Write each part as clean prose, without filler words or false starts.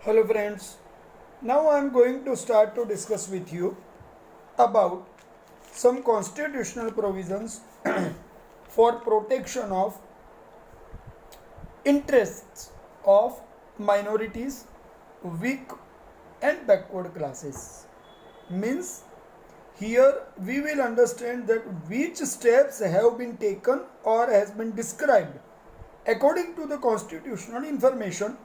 Hello friends, now I am going to start to discuss with you about some constitutional provisions for protection of interests of minorities, weak and backward classes. Means here we will understand that which steps have been taken or has been described according to the constitutional information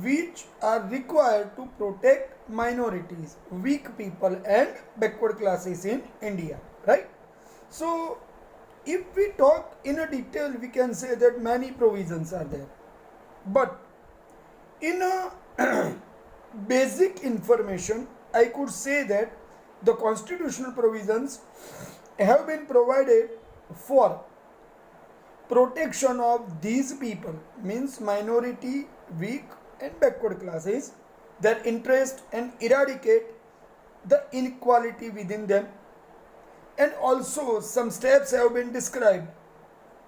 which are required to protect minorities, weak people, and backward classes in India. Right? So, if we talk in a detail, we can say that many provisions are there. But in a basic information, I could say that the constitutional provisions have been provided for protection of these people, means minority, weak and backward classes, their interest and eradicate the inequality within them. And also some steps have been described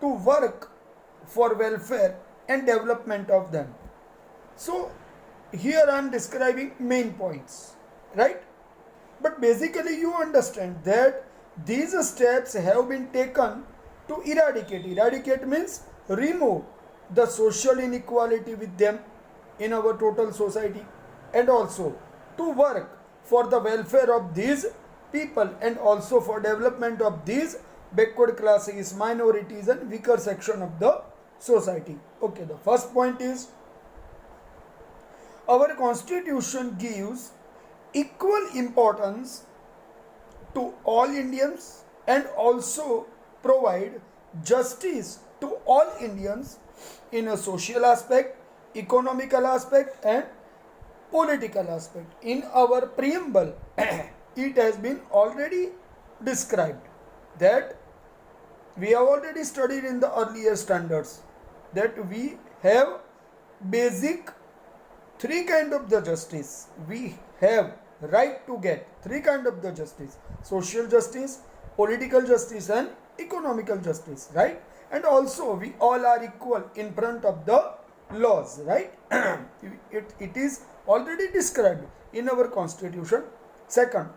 to work for welfare and development of them. So here I am describing main points, right? But basically you understand that these steps have been taken to eradicate. Eradicate means remove the social inequality with them in our total society, and also to work for the welfare of these people and also for development of these backward classes, minorities and weaker section of the society. Okay, the first point is our constitution gives equal importance to all Indians and also provide justice to all Indians in a social aspect, economical aspect and political aspect. In our preamble, it has been already described that we have already studied in the earlier standards that we have basic three kind of the justice. We have right to get three kind of the justice: social justice, political justice and economical justice, right? And also we all are equal in front of the laws, right? it is already described in our constitution. Second,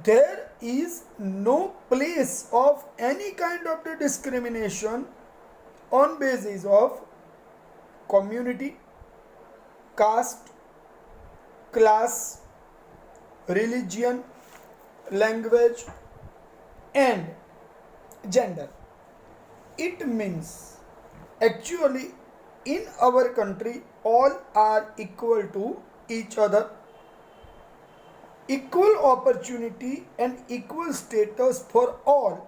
there is no place of any kind of the discrimination on basis of community, caste, class, religion, language and gender. It means actually in our country all are equal to each other. Equal opportunity and equal status for all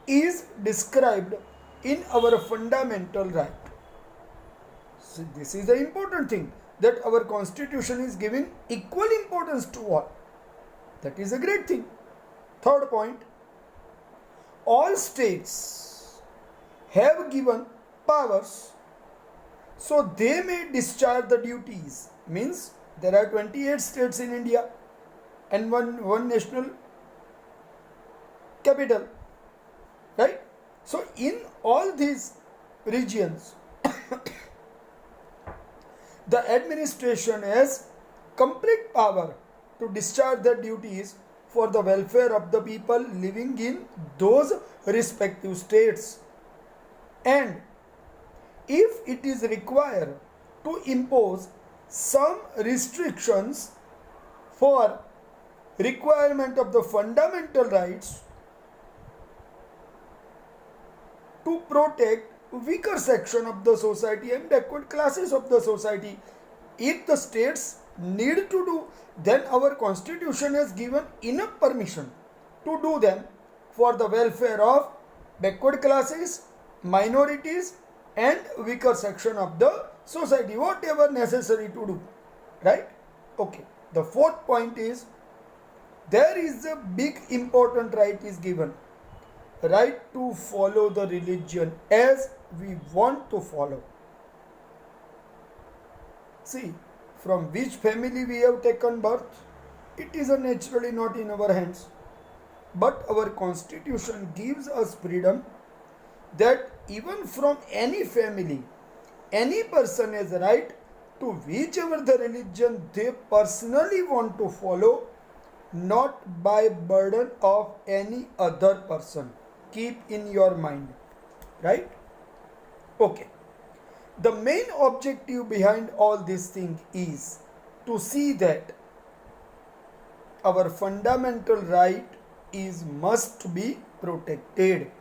is described in our fundamental right. So this is the important thing, that our constitution is giving equal importance to all. That is a great thing. Third point, all states have given powers so they may discharge the duties. Means there are 28 states in India and one national capital, right? So in all these regions the administration has complete power to discharge their duties for the welfare of the people living in those respective states. And if it is required to impose some restrictions for requirement of the fundamental rights to protect weaker section of the society and backward classes of the society, if the states need to do, then our constitution has given enough permission to do them for the welfare of backward classes, minorities and weaker section of the society, whatever necessary to do, right? Okay, the fourth point is there is a big important right is given, right to follow the religion as we want to follow. See, from which family we have taken birth, it is naturally not in our hands. But our constitution gives us freedom that even from any family, any person has right to whichever the religion they personally want to follow, not by burden of any other person. Keep in your mind, right? Okay. The main objective behind all this thing is to see that our fundamental right is must be protected.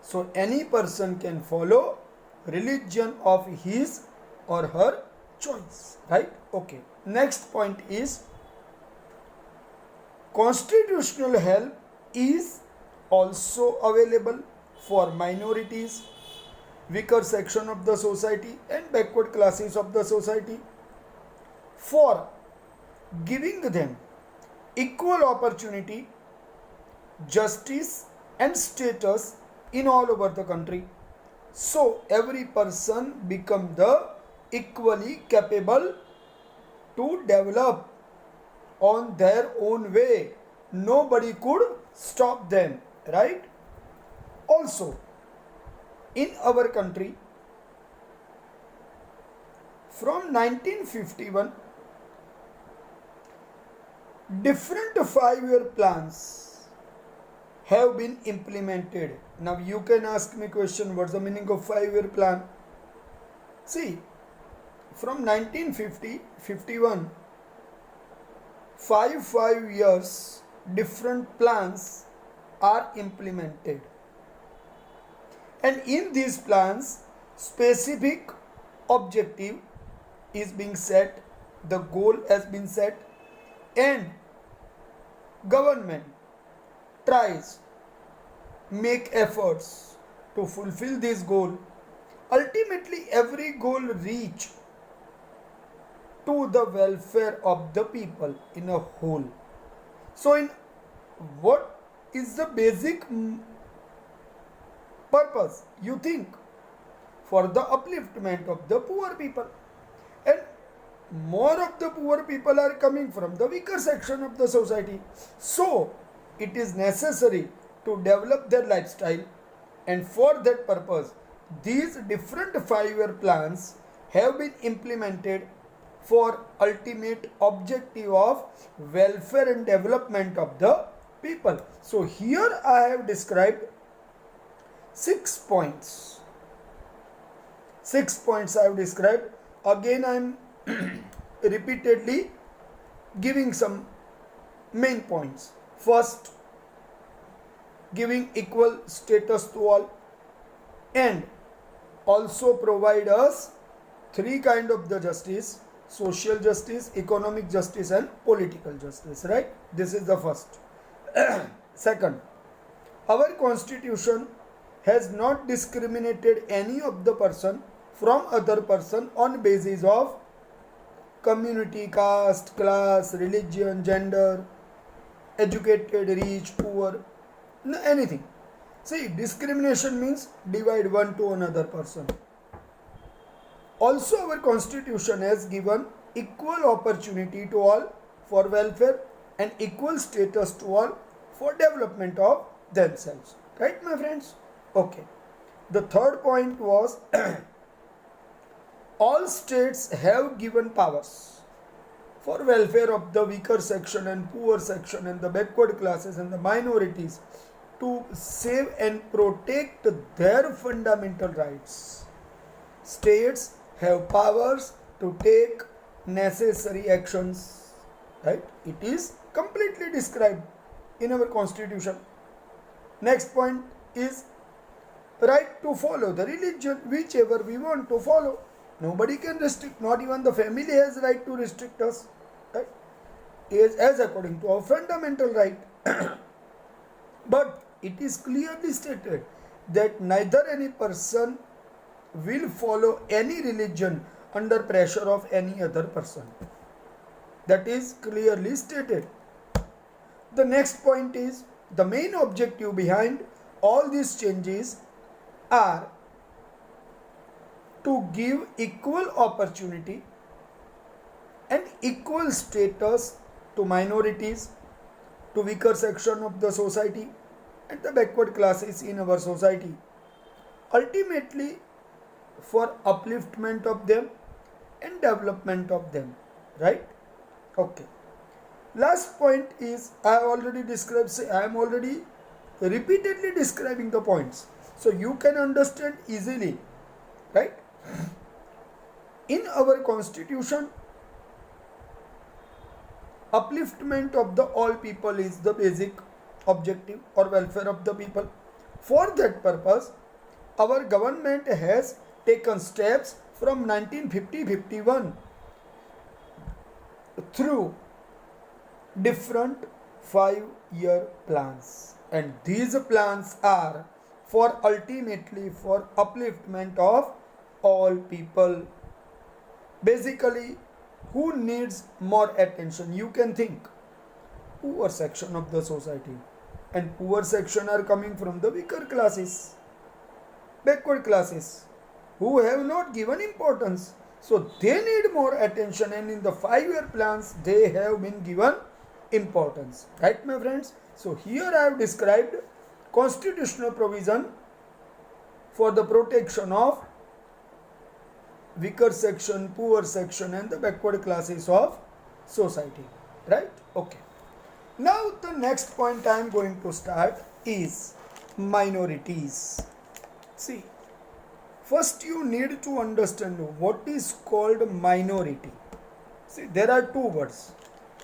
So any person can follow religion of his or her choice, right? Okay. Next point is constitutional help is also available for minorities, weaker section of the society and backward classes of the society, for giving them equal opportunity, justice and status in all over the country, so every person become the equally capable to develop on their own way. Nobody could stop them, right? Also, in our country, from 1951, different 5-year plans have been implemented. Now you can ask me question, what's the meaning of 5-year plan? See, from 1951, 5 years different plans are implemented, and in these plans specific objective is being set, the goal has been set, and government tries make efforts to fulfill this goal. Ultimately every goal reach to the welfare of the people in a whole. So in what is the basic purpose, you think? For the upliftment of the poor people, and more of the poor people are coming from the weaker section of the society, so it is necessary to develop their lifestyle, and for that purpose these different 5-year plans have been implemented for ultimate objective of welfare and development of the people. So here I have described 6 points. 6 points I have described. Again I am repeatedly giving some main points. First, giving equal status to all, and also provide us 3 kind of the justice: social justice, economic justice and political justice, right? This is the first. Second, our constitution has not discriminated any of the person from other person on basis of community, caste, class, religion, gender, educated, rich, poor, anything. See, discrimination means divide one to another person. Also our constitution has given equal opportunity to all for welfare and equal status to all for development of themselves. Right, my friends? Okay. The third point was all states have given powers for welfare of the weaker section and poor section and the backward classes and the minorities to save and protect their fundamental rights. States have powers to take necessary actions, right? It is completely described in our constitution. Next point is right to follow the religion whichever we want to follow. Nobody can restrict, not even the family has right to restrict us, right? As according to our fundamental right. But it is clearly stated that neither any person will follow any religion under pressure of any other person. That is clearly stated. The next point is the main objective behind all these changes are to give equal opportunity and equal status to minorities, to weaker section of the society and the backward classes in our society. Ultimately, for upliftment of them and development of them, right? Okay. Last point is, I already described, I am already repeatedly describing the points, so you can understand easily, right? In our constitution, upliftment of the all people is the basic objective or welfare of the people. For that purpose, our government has taken steps from 1950-51 through different 5-year plans, and these plans are for ultimately for upliftment of all people. Basically, who needs more attention? You can think poor section of the society, and poor section are coming from the weaker classes, backward classes, who have not given importance, so they need more attention, and in the 5-year plans they have been given importance, right my friends? So here I have described constitutional provision for the protection of weaker section, poor section and the backward classes of society, right? Okay. Now the next point I am going to start is minorities. See, first you need to understand what is called minority. See, there are two words,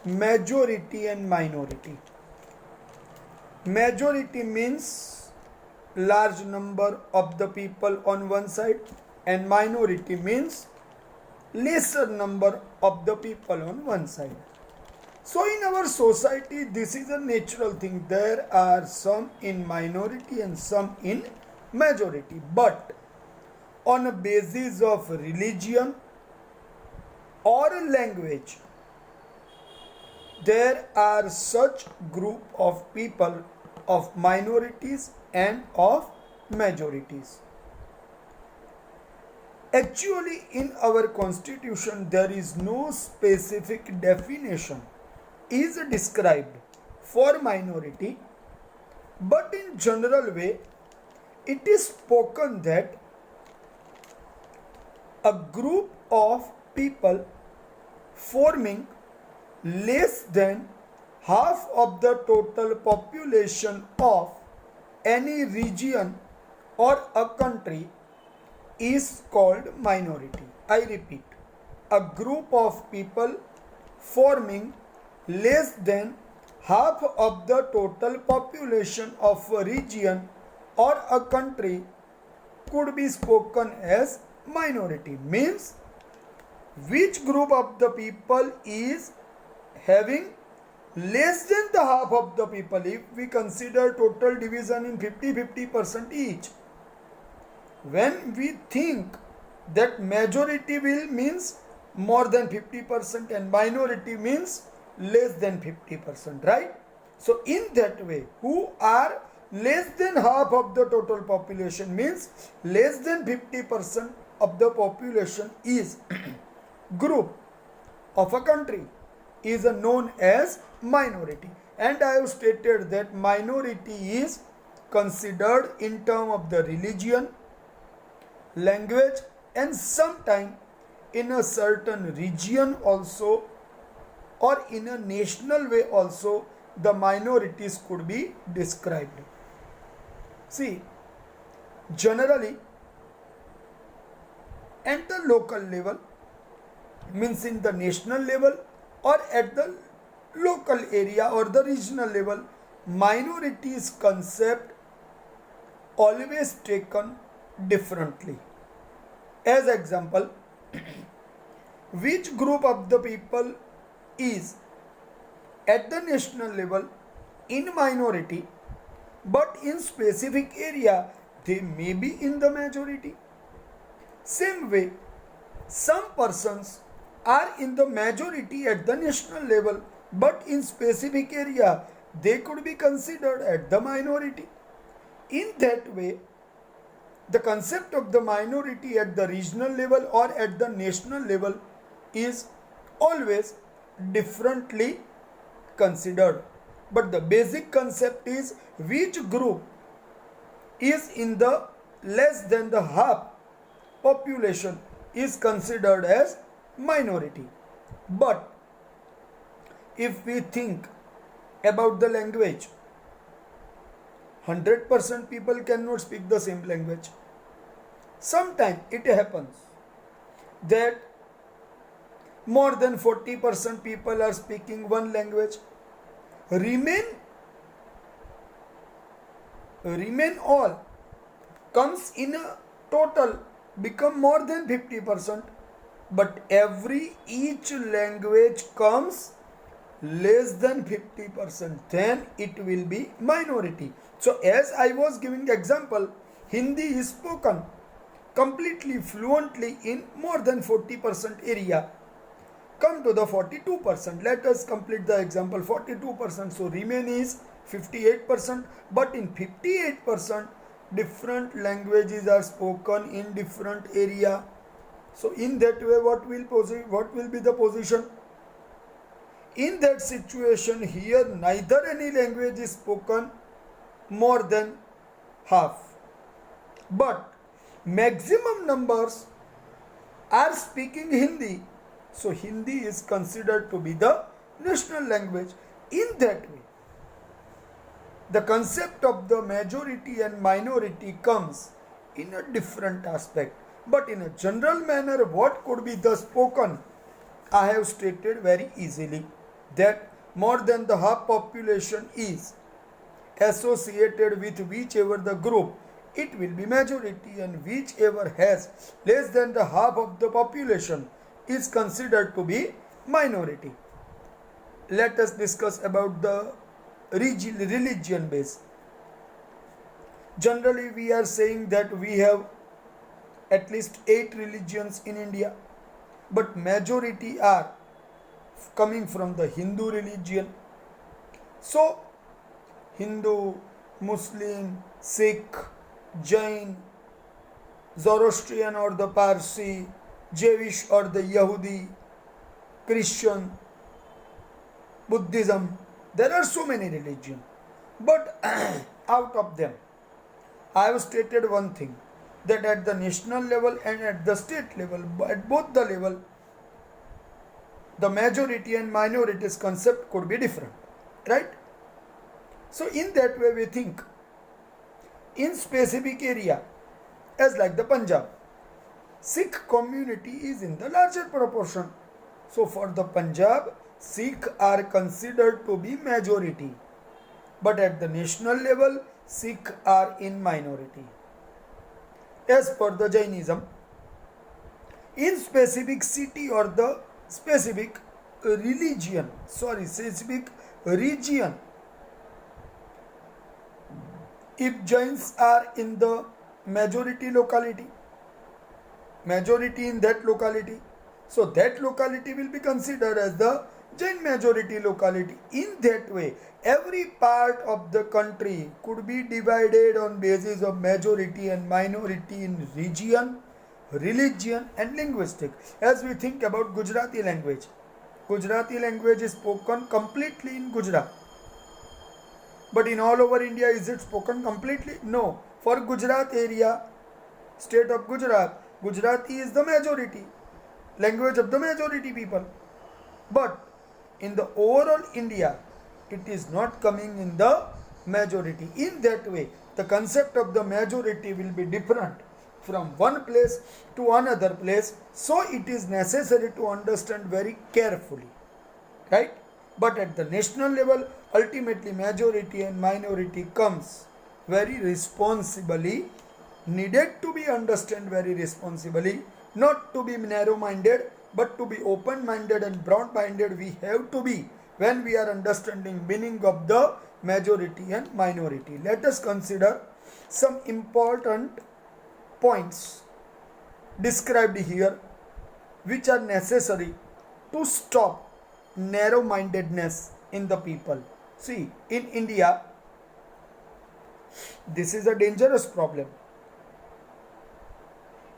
majority and minority. Majority means large number of the people on one side, and minority means lesser number of the people on one side. So in our society, this is a natural thing. There are some in minority and some in majority, but on a basis of religion or language, there are such group of people of minorities and of majorities. Actually, in our constitution, there is no specific definition is described for minority, but in general way, it is spoken that a group of people forming less than half of the total population of any region or a country is called minority. I repeat, a group of people forming less than half of the total population of a region or a country could be spoken as minority. Means which group of the people is having less than the half of the people. If we consider total division in 50-50% each, when we think that majority will means more than 50% and minority means less than 50%, right? So in that way, who are less than half of the total population means less than 50% of the population is group of a country is known as minority. And I have stated that minority is considered in terms of the religion, language and sometime in a certain region also, or in a national way also, the minorities could be described. See, generally at the local level, means in the national level or at the local area or the regional level, minorities concept always taken differently. As example, which group of the people is at the national level in minority, but in specific area they may be in the majority. Same way, some persons are in the majority at the national level, but in specific area they could be considered at the minority. In that way, the concept of the minority at the regional level or at the national level is always differently considered. But the basic concept is which group is in the less than the half population is considered as minority. But if we think about the language, 100% people cannot speak the same language. Sometimes it happens that more than 40% people are speaking one language. Remain all comes in a total become more than 50%, but each language comes less than 50%, then it will be minority. So as I was giving example, Hindi is spoken completely fluently in more than 40% area. Come to the 42%. Let us complete the example. 42%. So remain is 58%. But in 58%, different languages are spoken in different area. So in that way, what will be the position? In that situation, here neither any language is spoken more than half, but maximum numbers are speaking Hindi. So Hindi is considered to be the national language. In that way, the concept of the majority and minority comes in a different aspect. But in a general manner, what could be the spoken? I have stated very easily that more than the half population is associated with whichever the group, it will be majority, and whichever has less than the half of the population is considered to be minority. Let us discuss about the religion base. Generally, we are saying that we have at least 8 religions in India, but majority are coming from the Hindu religion. So, Hindu, Muslim, Sikh, Jain, Zoroastrian or the Parsi, Jewish or the Yahudi, Christian, Buddhism. There are so many religions. But out of them, I have stated one thing, that at the national level and at the state level, at both the level, the majority and minorities concept could be different. Right? So in that way we think, in specific area, as like the Punjab, Sikh community is in the larger proportion. So for the Punjab, Sikh are considered to be majority. But at the national level, Sikh are in minority. As per the Jainism, in specific city or the specific region, if Jains are in the majority in that locality, so that locality will be considered as the Jain majority locality. In that way, every part of the country could be divided on basis of majority and minority in region, religion and linguistic. As we think about Gujarati language is spoken completely in Gujarat. But in all over India, is it spoken completely? No. For Gujarat area, state of Gujarat, Gujarati is the majority, language of the majority people. But in the overall India, it is not coming in the majority. In that way, the concept of the majority will be different from one place to another place. So it is necessary to understand very carefully. Right? But at the national level, ultimately majority and minority comes very responsibly, needed to be understood very responsibly, not to be narrow-minded, but to be open-minded and broad-minded. We have to be when we are understanding meaning of the majority and minority. Let us consider some important points described here which are necessary to stop narrow-mindedness in the people. See, in India, this is a dangerous problem.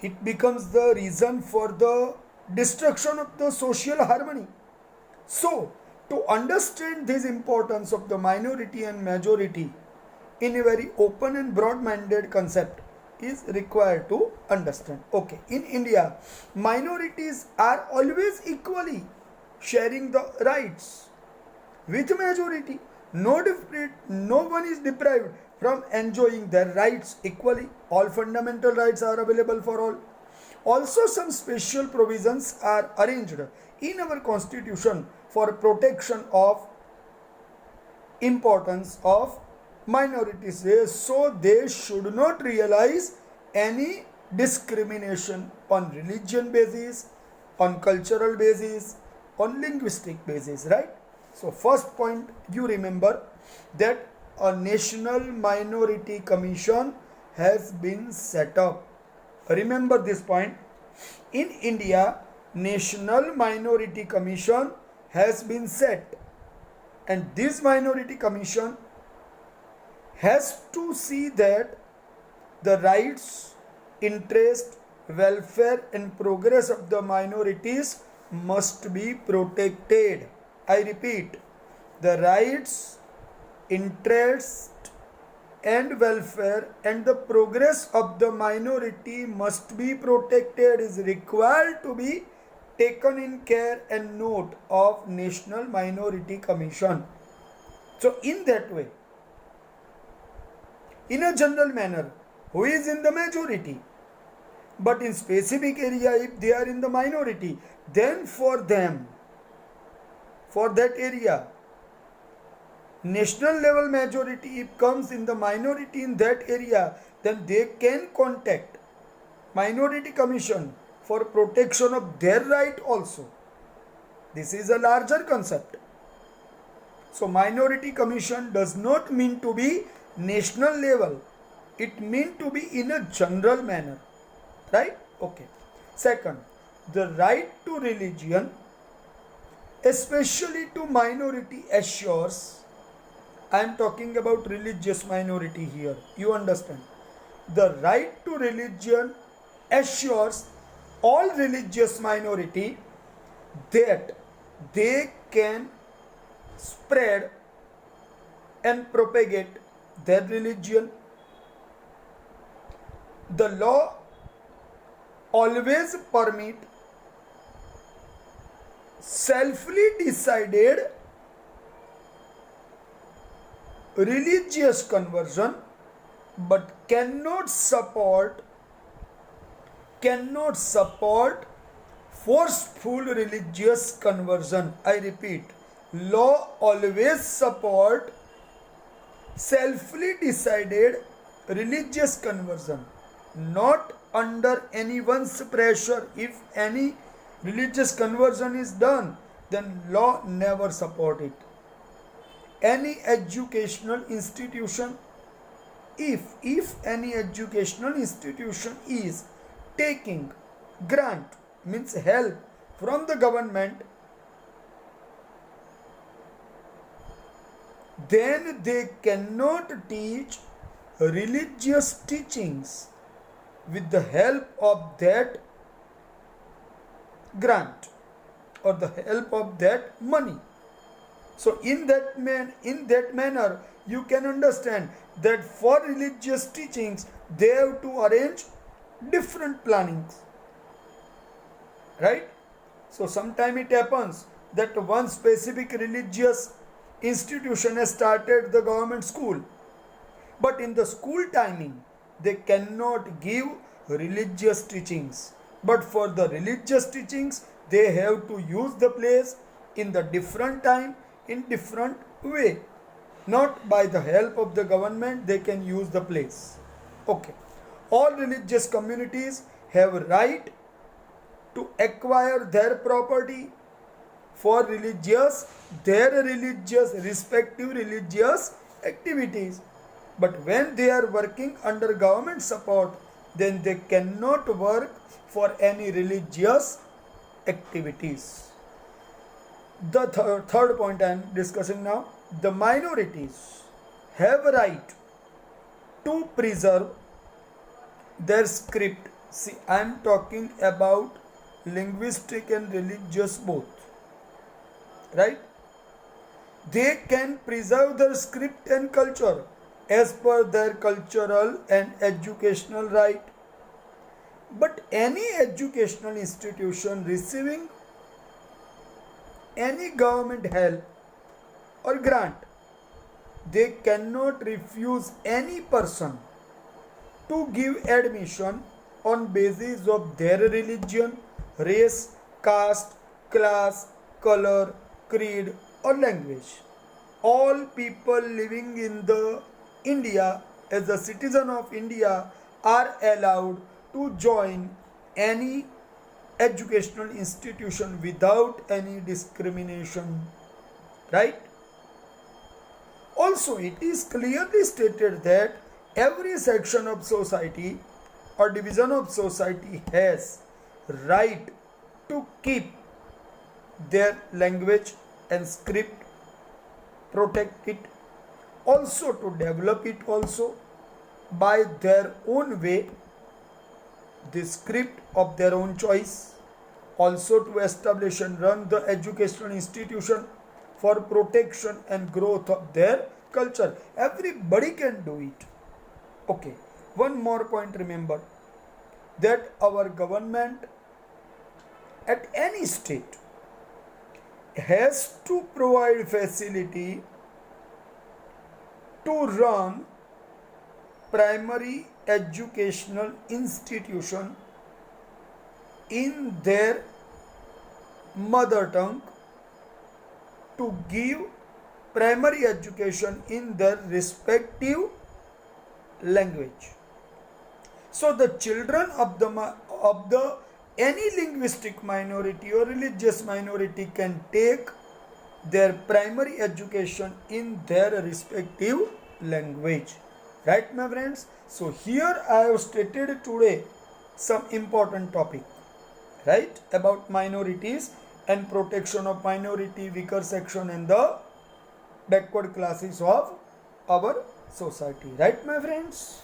It becomes the reason for the destruction of the social harmony. So, to understand this importance of the minority and majority in a very open and broad-minded concept, is required to understand. Okay, in India, minorities are always equally sharing the rights with majority. No one is deprived from enjoying their rights equally. All fundamental rights are available for all. Also, some special provisions are arranged in our constitution for protection of importance of minorities, so they should not realize any discrimination on religion basis, on cultural basis, on linguistic basis, right? So first point, you remember that a national minority commission has been set up. Remember this point. In India, national minority commission has been set, and this minority commission has to see that the rights, interest, welfare and progress of the minorities must be protected. I repeat, the rights, interest and welfare and the progress of the minority must be protected, is required to be taken in care and note of National Minority Commission. So in that way, in a general manner, who is in the majority, but in specific area if they are in the minority, then for them, for that area, national level majority if comes in the minority in that area, then they can contact minority commission for protection of their right also. This is a larger concept. So minority commission does not mean to be national level, it means to be in a general manner, right? Okay. Second, the right to religion, especially to minority, assures, I am talking about religious minority here, you understand, the right to religion assures all religious minority that they can spread and propagate their religion. The law always permit selfly decided religious conversion, but cannot support forceful religious conversion. I repeat, law always support selfly decided religious conversion, not under anyone's pressure. If any religious conversion is done, then law never support it. Any educational institution, if any educational institution is taking grant, means help from the government, then they cannot teach religious teachings with the help of that grant or the help of that money. So in that manner, you can understand that for religious teachings they have to arrange different plannings, right? So sometime it happens that one specific religious institution has started the government school, but in the school timing they cannot give religious teachings, but for the religious teachings they have to use the place in the different time, in different way, not by the help of the government they can use the place. Okay, all religious communities have right to acquire their property for their respective religious activities, but when they are working under government support, then they cannot work for any religious activities. The third point I am discussing now, the minorities have a right to preserve their script. See, I am talking about linguistic and religious both, right? They can preserve their script and culture as per their cultural and educational right. But any educational institution receiving any government help or grant, they cannot refuse any person to give admission on basis of their religion, race, caste, class, color, creed or language. All people living in the India as a citizen of India are allowed to join any educational institution without any discrimination, right? Also, it is clearly stated that every section of society or division of society has right to keep their language and script, protect it, also to develop it also by their own way, the script of their own choice, also to establish and run the educational institution for protection and growth of their culture. Everybody can do it. Okay, one more point, remember that our government at any state has to provide facility to run primary educational institution in their mother tongue, to give primary education in their respective language. So the children of the any linguistic minority or religious minority can take their primary education in their respective language. Right, my friends? So here I have stated today some important topic, right, about minorities and protection of minority, weaker section and the backward classes of our society. Right, my friends?